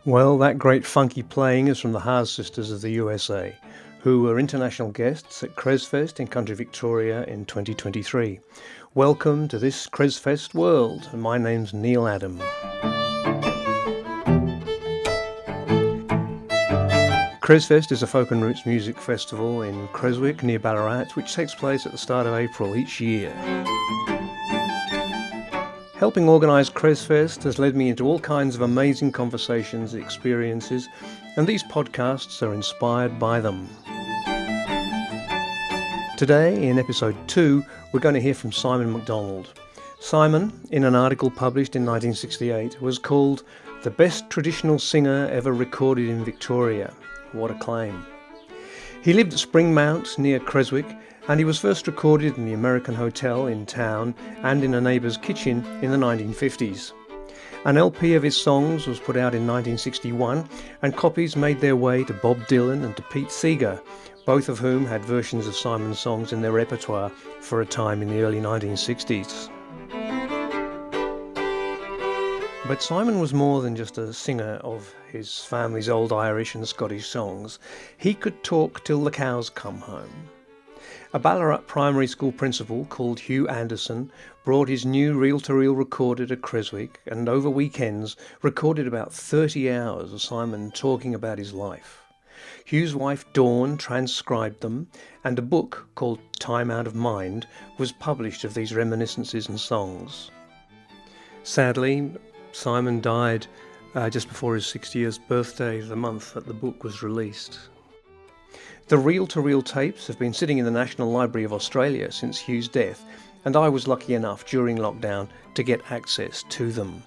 Well, that great funky playing is from the Haas Sisters of the USA, who were international guests at Cresfest in country Victoria in 2023. Welcome to this Cresfest world, and my name's Neil Adam. Cresfest is a folk and roots music festival in Creswick near Ballarat, which takes place at the start of April each year. Helping organise Cresfest has led me into all kinds of amazing conversations and experiences, and these podcasts are inspired by them. Today, in episode 2, we're going to hear from Simon McDonald. Simon, in an article published in 1968, was called the best traditional singer ever recorded in Victoria. What a claim. He lived at Springmount near Creswick, and he was first recorded in the American Hotel in town and in a neighbour's kitchen in the 1950s. An LP of his songs was put out in 1961, and copies made their way to Bob Dylan and to Pete Seeger, both of whom had versions of Simon's songs in their repertoire for a time in the early 1960s. But Simon was more than just a singer of his family's old Irish and Scottish songs. He could talk till the cows come home. A Ballarat primary school principal called Hugh Anderson brought his new reel-to-reel recorder to Creswick and over weekends recorded about 30 hours of Simon talking about his life. Hugh's wife Dawn transcribed them, and a book called Time Out of Mind was published of these reminiscences and songs. Sadly, Simon died just before his 60th birthday, the month that the book was released. The reel-to-reel tapes have been sitting in the National Library of Australia since Hugh's death, and I was lucky enough during lockdown to get access to them.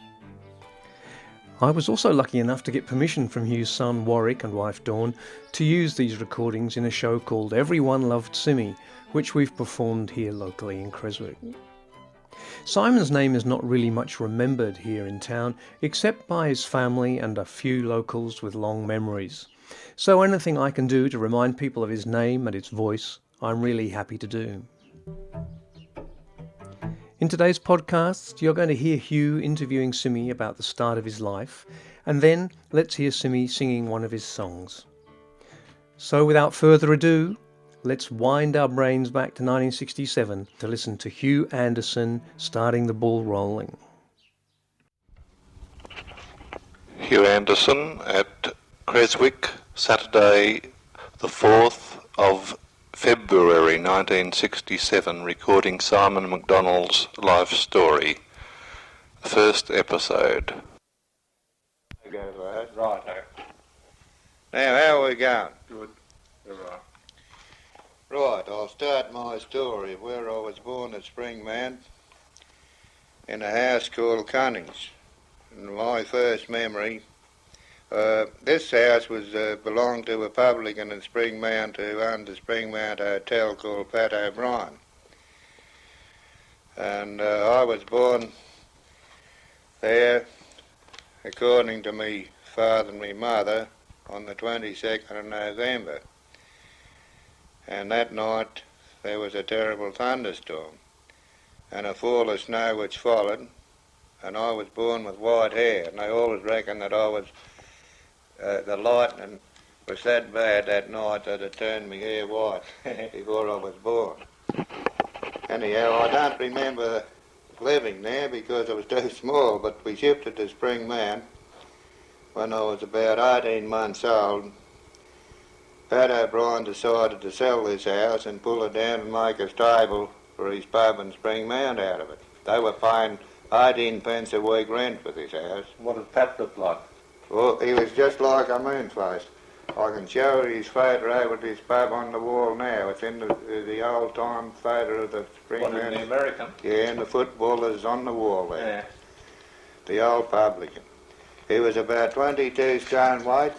I was also lucky enough to get permission from Hugh's son Warwick and wife Dawn to use these recordings in a show called Everyone Loved Simmy, which we've performed here locally in Creswick. Simon's name is not really much remembered here in town, except by his family and a few locals with long memories. So anything I can do to remind people of his name and its voice, I'm really happy to do. In today's podcast, you're going to hear Hugh interviewing Simmy about the start of his life, and then let's hear Simmy singing one of his songs. So without further ado, let's wind our brains back to 1967 to listen to Hugh Anderson starting the ball rolling. Hugh Anderson at Creswick, Saturday the 4th of February 1967, recording Simon McDonald's life story, the first episode. Right. Now, how are we going? Good. Right, I'll start my story of where I was born at Springmount in a house called Cunnings. And my first memory, this house was belonged to a publican in Springmount who owned the Springmount Hotel called Pat O'Brien. And I was born there, according to me father and me mother, on the 22nd of November. And that night there was a terrible thunderstorm and a fall of snow which followed, and I was born with white hair, and they always reckoned that I was the lightning was that bad that night that it turned my hair white before I was born. Anyhow, I don't remember living there because I was too small, but we shifted to Springmount when I was about 18 months old. Pat O'Brien decided to sell this house and pull it down and make a stable for his pub in Springmount out of it. They were paying 18 pence a week rent for this house. What did Pat look like? Well, he was just like a moon-face. I can show you his photo over at his pub on the wall now. It's in the old-time photo of the Springmount. What, in the American? Yeah, and the footballers on the wall there. Yeah. The old publican. He was about 22 stone weight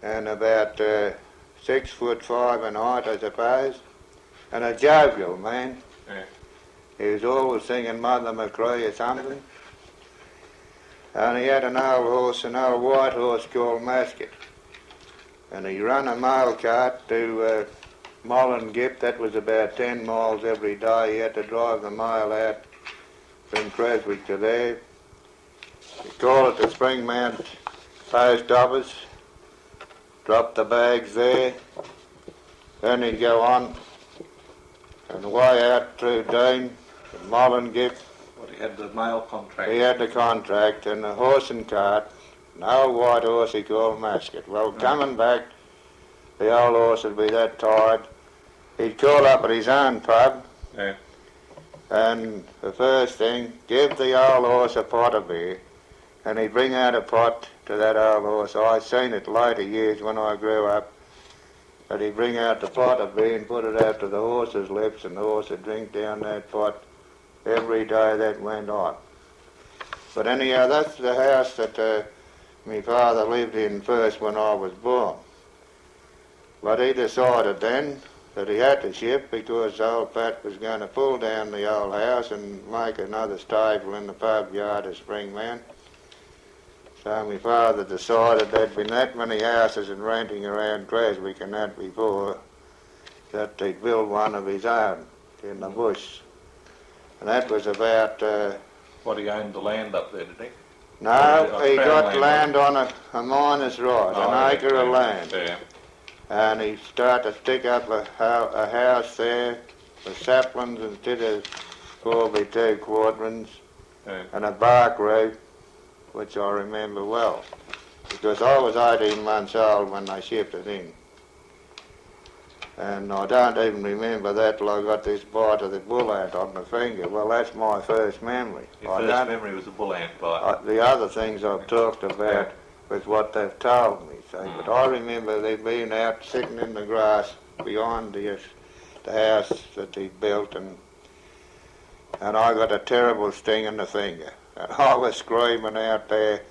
and about 6'5" in height, I suppose, and a jovial man. Yeah. He was always singing Mother McCree or something. And he had an old white horse called Mascot. And he ran a mail cart to Mollingip. That was about 10 miles every day. He had to drive the mail out from Creswick to there. We call it the Springmount post office, drop the bags there, then he'd go on and away out through Dean, Mollingip. What, he had the mail contract? He had the contract and a horse and cart, an old white horse he called Mascot. Well, coming back, the old horse would be that tired, he'd call up at his own pub, Yeah. and the first thing, give the old horse a pot of beer, and he'd bring out a pot to that old horse. I seen it later years when I grew up, but he'd bring out the pot of beer and put it out to the horse's lips, and the horse would drink down that pot every day that went on. But anyhow, that's the house that my father lived in first when I was born. But he decided then that he had to ship because old Pat was going to pull down the old house and make another stable in the pub yard of Springmount. So my father decided there'd been that many houses and renting around Creswick and that before, that he'd build one of his own in the bush. And that was about... What, he owned the land up there, did he? No, he got land on a miner's right, an acre of land. Yeah. And he started to stick up a house there with saplings instead of 4x2 quadrants, Yeah. and a bark roof, which I remember well, because I was 18 months old when they shipped it in. And I don't even remember that till I got this bite of the bull ant on the finger. Well, that's my first memory. Your first memory was a bull ant bite. The other things I've talked about was what they've told me. So, but I remember they being out sitting in the grass behind the house that he built, and I got a terrible sting in the finger. And I was screaming out there.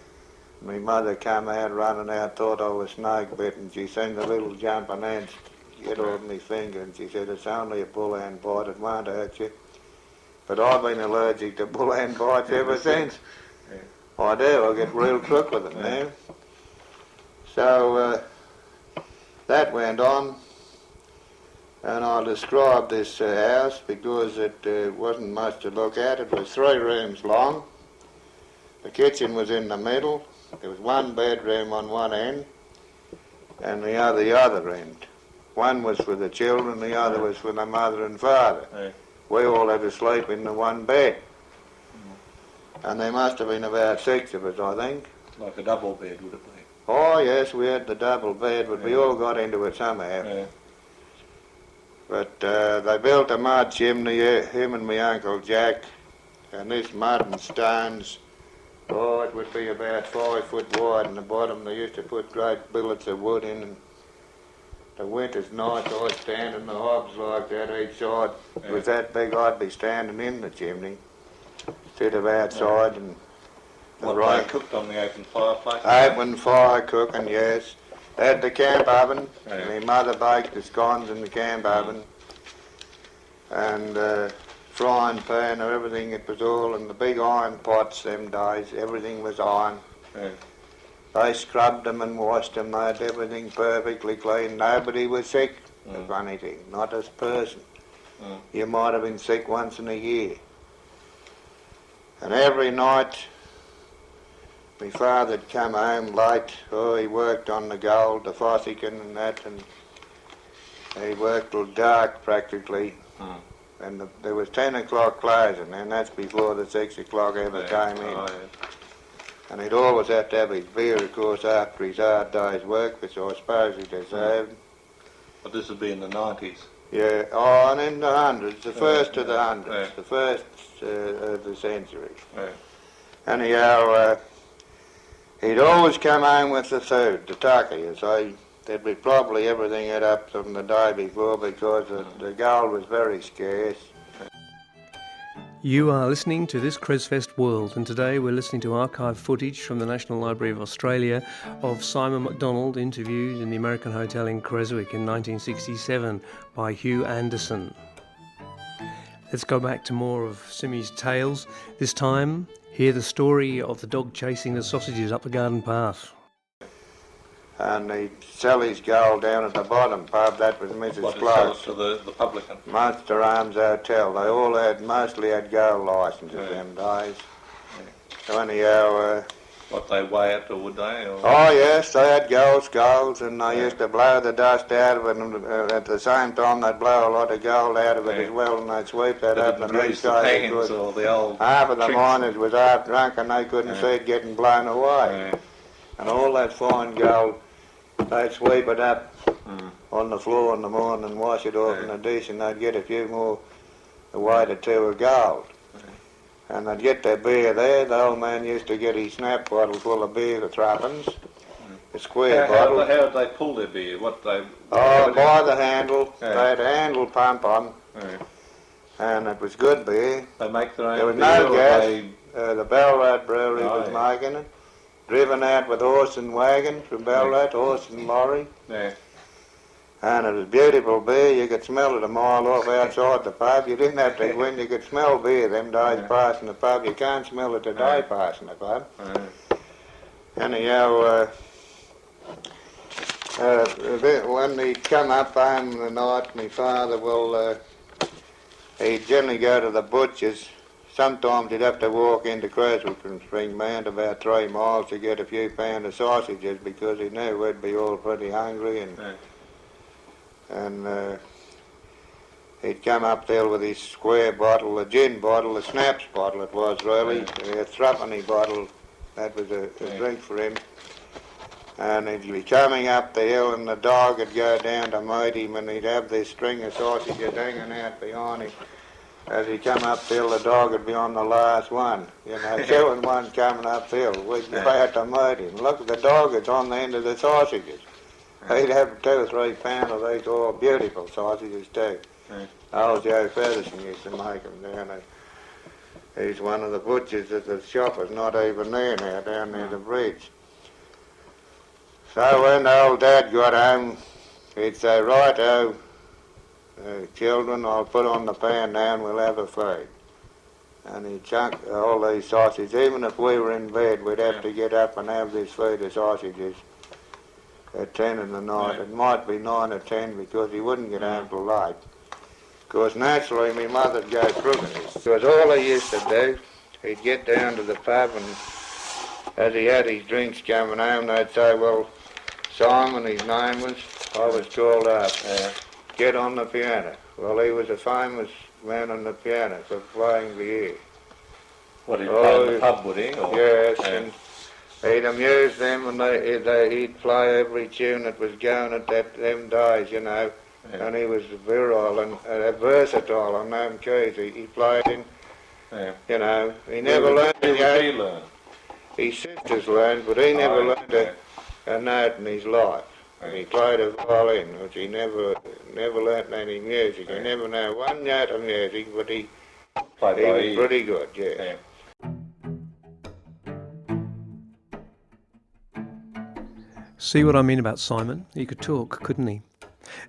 My mother came out running out, thought I was snake bitten. She seen the little jumping ants get on my finger, and she said, it's only a bull ant bite, it won't hurt you. But I've been allergic to bull ant bites ever since. Yeah. I do, I get real crook with them now. So that went on, and I described this house because it wasn't much to look at. It was 3 rooms long. The kitchen was in the middle. There was 1 bedroom on one end, and the other end. One was for the children, the other was for the mother and father. Yeah. We all had to sleep in the one bed. And there must have been about 6 of us, I think. Like a double bed, would it be? Oh yes, we had the double bed, but we all got into it somehow. Yeah. But they built a mud chimney, him and my Uncle Jack, and this mud and stones, oh, it would be about 5 foot wide in the bottom. They used to put great billets of wood in, and the winter's nights I'd stand in the hobs like that each side. It was that big I'd be standing in the chimney instead of outside. And What, they cooked on the open fireplace? Open fire cooking, yes. They had the camp oven. Yeah. My mother baked the scones in the camp oven. And frying pan or everything, it was all in the big iron pots them days. Everything was iron. Yeah. They scrubbed them and washed them. They had everything perfectly clean. Nobody was sick, the funny thing, not as person. You might have been sick once in a year. And every night, my father'd come home late. Oh, he worked on the gold, the fossicking and that, and he worked till dark practically. And there was 10 o'clock closing, and that's before the 6 o'clock ever came in. Oh, yeah. And he'd always have to have his beer, of course, after his hard day's work, which I suppose he deserved. But this would be in the 90s. Yeah, oh, and in the hundreds, the first of the hundreds, Yeah. the first of the century. Yeah. Anyhow, he'd always come home with the food, the tucker, you see. There'd be probably everything had up from the day before because the gold was very scarce. You are listening to This Cresfest World, and today we're listening to archive footage from the National Library of Australia of Simon McDonald interviewed in the American Hotel in Creswick in 1967 by Hugh Anderson. Let's go back to more of Simmy's tales. This time, hear the story of the dog chasing the sausages up the garden path. And he'd sell his gold down at the bottom pub. That was Mrs. What, to sell it Close. to the publican? Munster Arms Hotel. They all mostly had gold licenses them days. So anyhow, What, they weigh it, or would they? Or? Oh yes, they had gold skulls, and they used to blow the dust out of it, and at the same time they'd blow a lot of gold out of it as well, and they'd sweep that up, and these guys pans or the old half of the tricks. miners was half drunk and they couldn't see it getting blown away. And all that fine gold, they'd sweep it up on the floor in the morning and wash it off in a dish, and they'd get a few more, a weight or two of gold. And they'd get their beer there. The old man used to get his snap bottle full of beer for threepence, a square bottle. How did they pull their beer? What they? Oh, by the handle. They had a handle pump on, and it was good beer. They make their own There was beer, no gas. The Ballarat Brewery was making it. Driven out with horse and wagon from Ballarat, horse and lorry. Yeah. And it was beautiful beer. You could smell it a mile off outside the pub. You didn't have to go in. You could smell beer them days passing the pub. You can't smell it today passing the pub. Anyhow, when he'd come up home in the night, my father, he'd generally go to the butcher's. Sometimes he'd have to walk into Creswick from Springmount about 3 miles to get a few pounds of sausages because he knew we'd be all pretty hungry, and he'd come up there with his square bottle, a gin bottle, a snaps bottle it was really, a threepenny bottle, that was a drink for him. And he'd be coming up the hill and the dog would go down to meet him, and he'd have this string of sausages hanging out behind him. As he come uphill, the dog would be on the last one. You know, 2 and 1 coming uphill. We'd go out to meet him. Look, the dog is on the end of the sausages. He'd have 2 or 3 pounds of these, all beautiful sausages too. Old Joe Featherson used to make them down there. He's one of the butchers at the shop is not even there now, down near the bridge. So when the old dad got home, he'd say, "Righto, children, I'll put on the pan now and we'll have a feed." And he'd chunk all these sausages. Even if we were in bed, we'd have to get up and have this feed of sausages at 10 in the night. It might be 9 or 10 because he wouldn't get home till late. Of course, naturally, my mother'd go crooked. Because all he used to do, he'd get down to the pub, and as he had his drinks coming home, they'd say, "Well, Simon, his name was, I was called up, get on the piano." Well, he was a famous man on the piano for playing the ear. What, he'd play in the pub, would he? Or? Yes, and he'd amuse them, and he'd play every tune that was going at them days, you know. And he was virile and versatile on them keys. He played in, you know, he never learned. Where did he learn? His sisters learned, but he never learned a note in his life. And he played a violin, which he never learnt any music. He never knew one note of music, but he was pretty good, yeah. See what I mean about Simon? He could talk, couldn't he?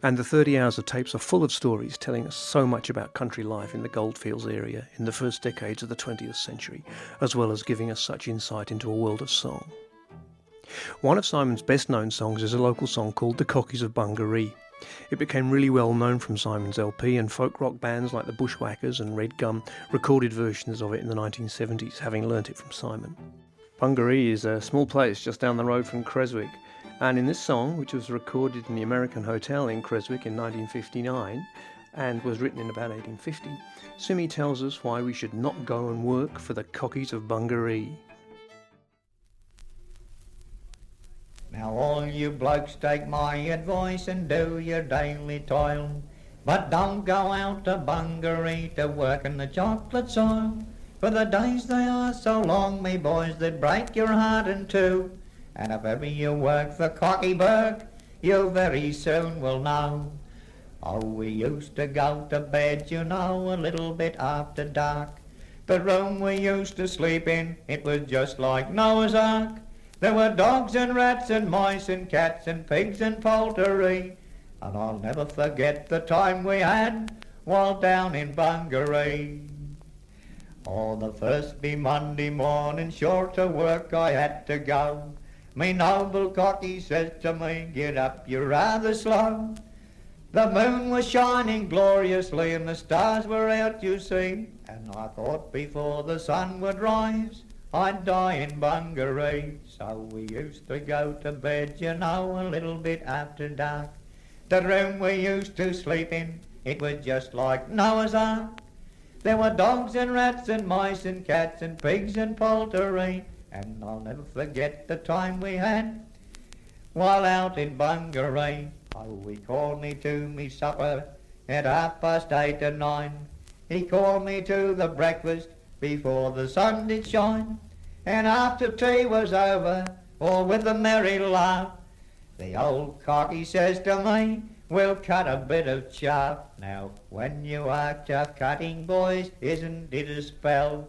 And the 30 hours of tapes are full of stories telling us so much about country life in the goldfields area in the first decades of the 20th century, as well as giving us such insight into a world of song. One of Simon's best known songs is a local song called The Cockies of Bungaree. It became really well known from Simon's LP, and folk rock bands like the Bushwhackers and Red Gum recorded versions of it in the 1970s, having learnt it from Simon. Bungaree is a small place just down the road from Creswick, and in this song, which was recorded in the American Hotel in Creswick in 1959 and was written in about 1850, Simmy tells us why we should not go and work for the Cockies of Bungaree. Now all you blokes take my advice and do your daily toil, but don't go out to Bungaree to work in the chocolate soil, for the days they are so long, me boys, they'd break your heart in two. And if ever you work for Cockyburg, you very soon will know. Oh, we used to go to bed, you know, a little bit after dark. The room we used to sleep in, it was just like Noah's Ark. There were dogs and rats and mice and cats and pigs and poultry. And I'll never forget the time we had while down in Bungaree. Oh, the first be Monday morning, sure to work I had to go. Me noble cocky says to me, "Get up, you're rather slow." The moon was shining gloriously and the stars were out, you see. And I thought before the sun would rise, I'd die in Bungaree. So we used to go to bed, you know, a little bit after dark. The room we used to sleep in, it was just like Noah's Ark. There were dogs and rats and mice and cats and pigs and poultry, and I'll never forget the time we had while out in Bungaree. Oh, he called me to me supper at 8:30 or 9. He called me to the breakfast before the sun did shine. And after tea was over, all with a merry laugh, the old cock, he says to me, we'll cut a bit of chaff. Now, when you are chaff cutting, boys, isn't it a spell?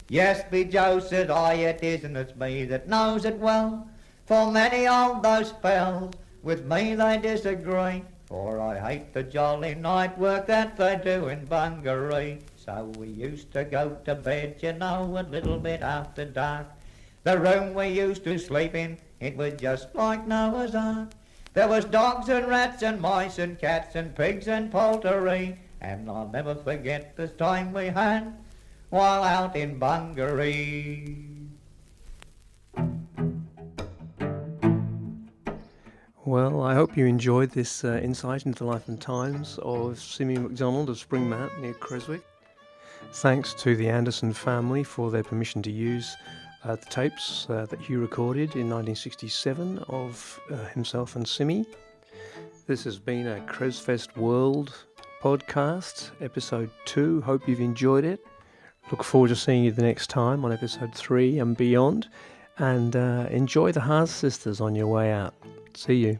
Yes, be Joe, said I, it is, and it's me that knows it well. For many of those spells, with me they disagree, for I hate the jolly night work that they do in Bungaree. So we used to go to bed, you know, a little bit after dark. The room we used to sleep in, it was just like Noah's Ark. There was dogs and rats and mice and cats and pigs and poultry, and I'll never forget the time we had while out in Bungaree. Well, I hope you enjoyed this insight into the life and times of Simmy McDonald of Springmount near Creswick. Thanks to the Anderson family for their permission to use the tapes that Hugh recorded in 1967 of himself and Simmy. This has been a Cresfest World podcast, episode 2. Hope you've enjoyed it. Look forward to seeing you the next time on episode 3 and beyond. And enjoy the Haas Sisters on your way out. See you.